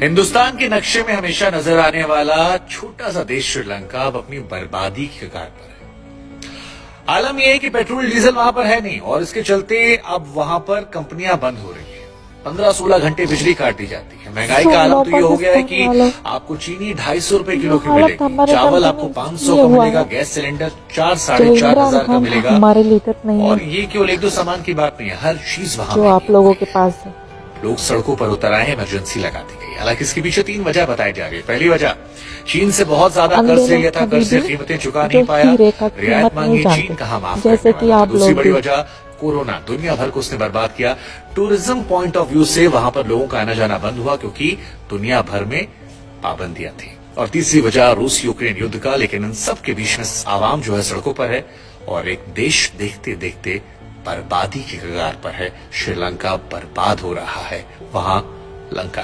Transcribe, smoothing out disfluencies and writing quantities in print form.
हिंदुस्तान के नक्शे में हमेशा नजर आने वाला छोटा सा देश श्रीलंका अब अपनी बर्बादी की कगार पर है। आलम यह है कि पेट्रोल डीजल वहां पर है नहीं और इसके चलते अब वहां पर कंपनियां बंद हो रही है। 15-16 घंटे बिजली काट दी जाती है। महंगाई का आलम तो ये हो गया है कि आपको चीनी 250 रुपए किलो की मिलेगी, चावल आपको 500 का मिलेगा, गैस सिलेंडर 4-4.5 का मिलेगा। हमारे लिए तो नहीं और है ये केवल एक दो सामान की बात नहीं है, हर चीज वहां जो आप लोगों के पास है। लोग सड़कों पर उतर आए, इमरजेंसी लगा दी गई। हालांकि इसके पीछे 3 वजह बताई जा रही है। पहली वजह, चीन से बहुत ज्यादा कर्ज ले लिया था, कर्ज से कीमतें चुका नहीं पाया, रियायत मांगी, चीन कहाँ माफ जैसे कि आप दूसरी बड़ी वजह कोरोना, दुनिया भर को उसने बर्बाद किया। टूरिज्म पॉइंट ऑफ व्यू से वहां पर लोगों का आना जाना बंद हुआ क्योंकि दुनिया भर में पाबंदियां थी। और तीसरी वजह रूस यूक्रेन युद्ध का। लेकिन इन सब के बीच में आवाम जो है सड़कों पर है और एक देश देखते देखते बर्बादी की कगार पर है। श्रीलंका बर्बाद हो रहा है, वहां लंका